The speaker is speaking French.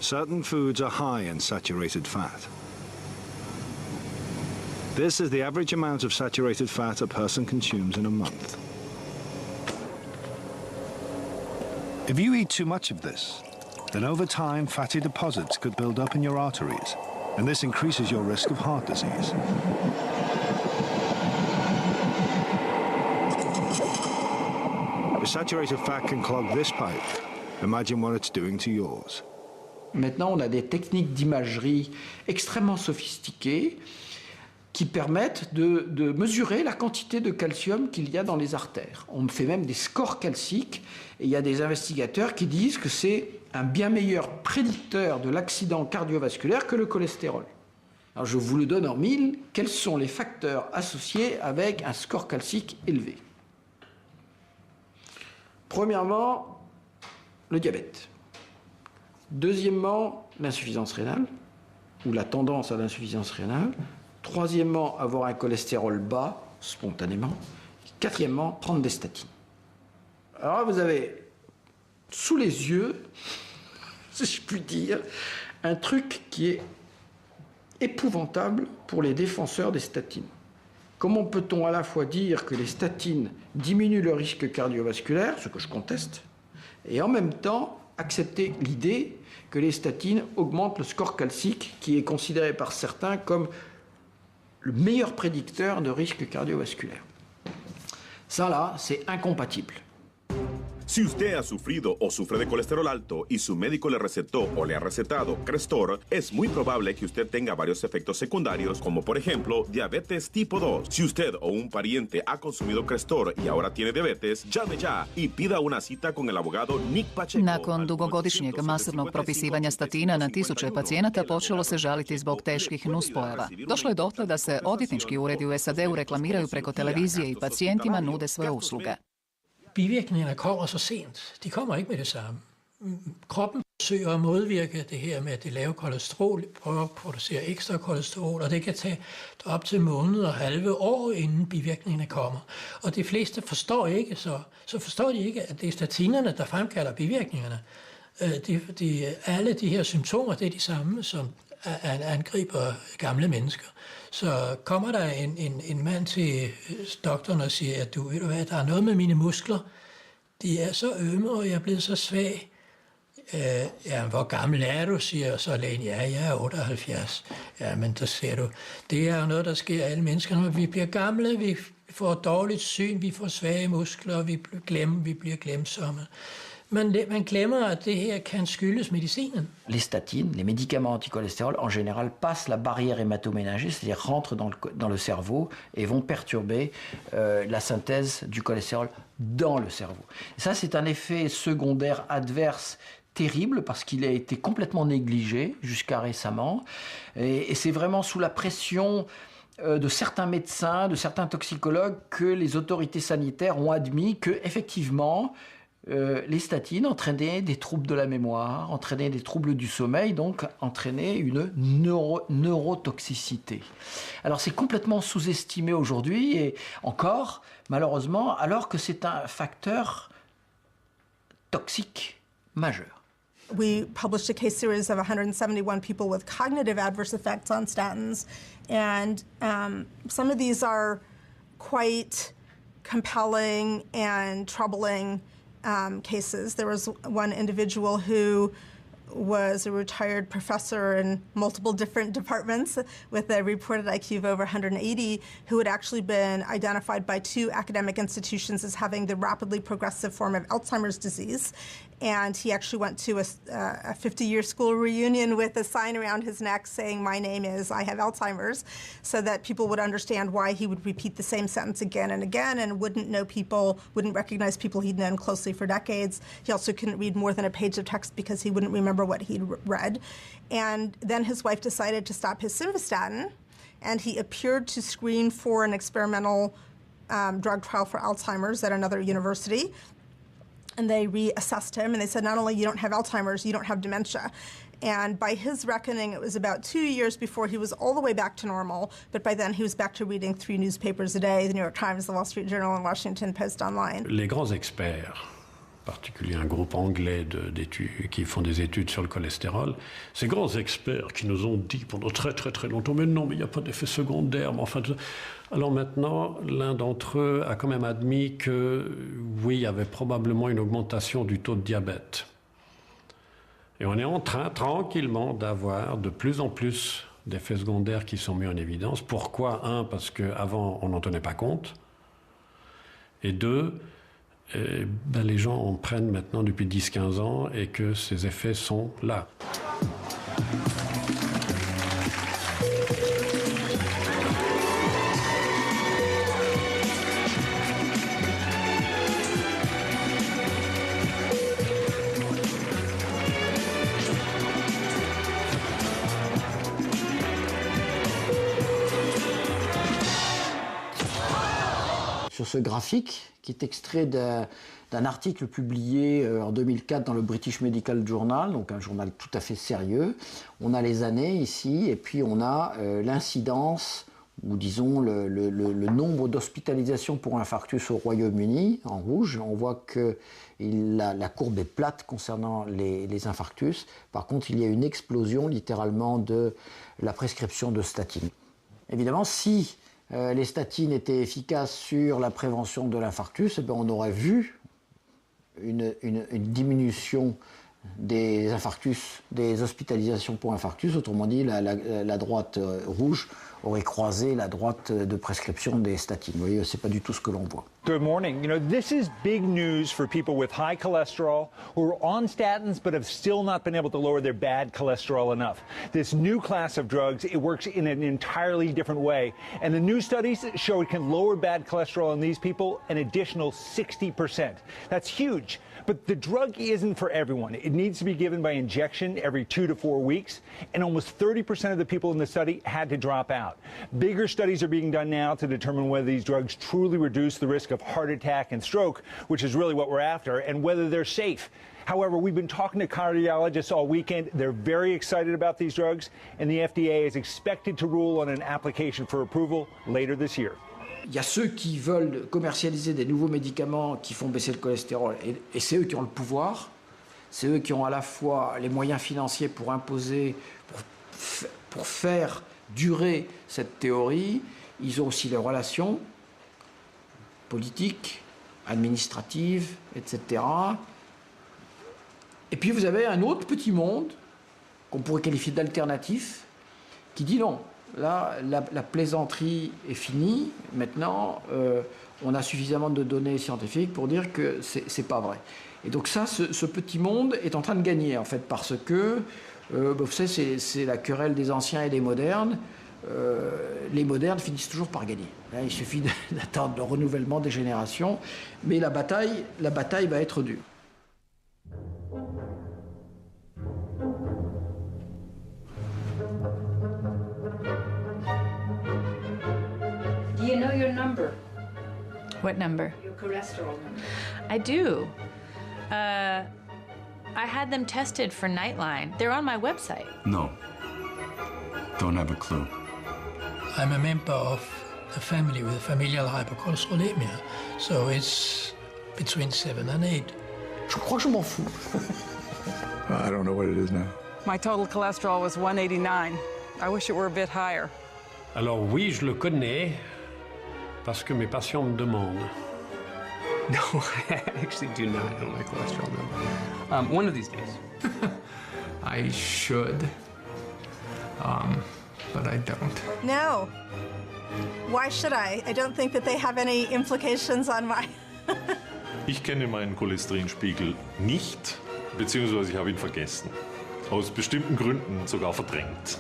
Certain foods are high in saturated fat. This is the average amount of saturated fat a person consumes in a month. If you eat too much of this, then over time fatty deposits could build up in your arteries, and this increases your risk of heart disease. If saturated fat can clog this pipe, imagine what it's doing to yours. Maintenant, on a des techniques d'imagerie extrêmement sophistiquées qui permettent de mesurer la quantité de calcium qu'il y a dans les artères. On fait même des scores calciques et il y a des investigateurs qui disent que c'est un bien meilleur prédicteur de l'accident cardiovasculaire que le cholestérol. Alors je vous le donne en mille, quels sont les facteurs associés avec un score calcique élevé? Premièrement, le diabète. Deuxièmement, l'insuffisance rénale, ou la tendance à l'insuffisance rénale. Troisièmement, avoir un cholestérol bas, spontanément. Quatrièmement, prendre des statines. Alors là, vous avez sous les yeux, si je puis dire, un truc qui est épouvantable pour les défenseur des statines. Comment peut-on à la fois dire que les statines diminuent le risque cardiovasculaire, ce que je conteste, et en même temps accepter l'idée que les statines augmentent le score calcique qui est considéré par certains comme le meilleur prédicteur de risque cardiovasculaire. Ça là, c'est incompatible. Si usted ha sufrido o sufre de colesterol alto y su médico le recetó o le ha recetado Crestor, es muy probable que usted tenga varios efectos secundarios, como por ejemplo diabetes tipo 2. Si usted o un pariente ha consumido Crestor y ahora tiene diabetes, llame ya y pida una cita con el abogado Nick Pacheco. Nakon dugogodišnjeg masovnog propisivanja statina na tisuće pacijenata počelo se žaliti zbog teških nuspojava. Došlo je dotle da se odvjetnički uredi u SAD-u reklamiraju preko televizije i pacijentima nude svoje usluge. Bivirkningerne kommer så sent. De kommer ikke med det samme. Kroppen forsøger at modvirke det her med det lave kolesterol, prøver at producere ekstra kolesterol, og det kan tage op til måneder og halve år, inden bivirkningerne kommer. Og de fleste forstår ikke, så forstår de ikke, at det er statinerne, der fremkalder bivirkningerne. Alle de her symptomer, det er de samme, som angriber gamle mennesker. Så kommer der en mand til doktoren og siger, at du ved hvad, der er noget med mine muskler. De er så ømme, og jeg er blevet så svag. Ja, hvor gammel er du, siger så lægen. Ja, jeg er 78. Ja, men der ser du, det er jo noget, der sker alle mennesker. Når vi bliver gamle, vi får dårligt syn, vi får svage muskler, vi bliver glemsomme. Man glemmer, at det her kan skyldes medicinen. Les statines, les médicaments anticholestérol, en général, passent la barrière hématoménagée, c'est-à-dire rentrent dans le cerveau et vont perturber la synthèse du cholestérol dans le cerveau. Et ça, c'est un effet secondaire adverse terrible parce qu'il a été complètement négligé jusqu'à récemment. Et c'est vraiment sous la pression de certains médecins, de certains toxicologues que les autorités sanitaires ont admis que, effectivement, les statines entraînaient des troubles de la mémoire, entraînaient des troubles du sommeil, donc entraînaient une neurotoxicité. Alors c'est complètement sous-estimé aujourd'hui et encore, malheureusement, alors que c'est un facteur toxique majeur. We published a case series of 171 people with cognitive adverse effects on statins, and some of these are quite compelling and troubling cases. There was one individual who was a retired professor in multiple different departments with a reported IQ of over 180, who had actually been identified by 2 academic institutions as having the rapidly progressive form of Alzheimer's disease. And he actually went to a 50-year school reunion with a sign around his neck saying, "My name is, I have Alzheimer's," so that people would understand why he would repeat the same sentence again and again and wouldn't recognize people he'd known closely for decades. He also couldn't read more than a page of text because he wouldn't remember what he'd read. And then his wife decided to stop his simvastatin, and he appeared to screen for an experimental drug trial for Alzheimer's at another university. And they reassessed him, and they said, not only you don't have Alzheimer's, you don't have dementia. And by his reckoning, it was about 2 years before he was all the way back to normal, but by then he was back to reading 3 newspapers a day, the New York Times, the Wall Street Journal, and Washington Post online. Les grands experts, particulier un groupe anglais qui font des études sur le cholestérol. Ces grands experts qui nous ont dit pendant très très très longtemps, mais non, mais il n'y a pas d'effet secondaire. Mais enfin, alors maintenant, l'un d'entre eux a quand même admis que oui, il y avait probablement une augmentation du taux de diabète. Et on est en train tranquillement d'avoir de plus en plus d'effets secondaires qui sont mis en évidence. Pourquoi? Un, parce qu'avant, on n'en tenait pas compte. Et deux, les gens en prennent maintenant depuis 10-15 ans et que ces effets sont là. Sur ce graphique, qui est extrait d'un article publié en 2004 dans le British Medical Journal, donc un journal tout à fait sérieux. On a les années ici, et puis on a l'incidence, ou disons le nombre d'hospitalisations pour infarctus au Royaume-Uni, en rouge. On voit que la courbe est plate concernant les infarctus. Par contre, il y a une explosion littéralement de la prescription de statines. Évidemment, si les statines étaient efficaces sur la prévention de l'infarctus, eh bien on aurait vu une diminution des infarctus, des hospitalisations pour infarctus. Autrement dit, la droite rouge aurait croisé la droite de prescription des statines. Vous voyez, c'est pas du tout ce que l'on voit. Good morning. You know, this is big news for people with high cholesterol who are on statins but have still not been able to lower their bad cholesterol enough. This new class of drugs, it works in an entirely different way. And the new studies show it can lower bad cholesterol in these people an additional 60%. That's huge. But the drug isn't for everyone. It needs to be given by injection every 2 to 4 weeks, and almost 30% of the people in the study had to drop out. Bigger studies are being done now to determine whether these drugs truly reduce the risk of heart attack and stroke, which is really what we're after, and whether they're safe. However, we've been talking to cardiologists all weekend. They're very excited about these drugs, and the FDA is expected to rule on an application for approval later this year. Il y a ceux qui veulent commercialiser des nouveaux médicaments qui font baisser le cholestérol, et c'est eux qui ont le pouvoir, c'est eux qui ont à la fois les moyens financiers pour imposer, pour faire durer cette théorie. Ils ont aussi les relations politiques, administratives, etc. Et puis vous avez un autre petit monde, qu'on pourrait qualifier d'alternatif, qui dit non. Là, la plaisanterie est finie. Maintenant, on a suffisamment de données scientifiques pour dire que c'est pas vrai. Et donc ça, ce petit monde est en train de gagner, en fait, parce que, vous savez, c'est la querelle des anciens et des modernes. Les modernes finissent toujours par gagner. Là, il suffit d'attendre le renouvellement des générations. Mais la bataille va être dure. Do you know your number? What number? Your cholesterol number. I do. I had them tested for Nightline. They're on my website. No. Don't have a clue. I'm a member of a family with familial hypercholesterolemia, so it's between 7 and 8. Je crois que je m'en fous. I don't know what it is now. My total cholesterol was 189. I wish it were a bit higher. Alors oui, je le connais parce que mes patients me demandent. No, I actually do not know my cholesterol number. One of these days. I should, but I don't. No. Why should I? I don't think that they have any implications on my... Ich kenne meinen Cholesterinspiegel nicht, beziehungsweise ich habe ihn vergessen. Aus bestimmten Gründen sogar verdrängt.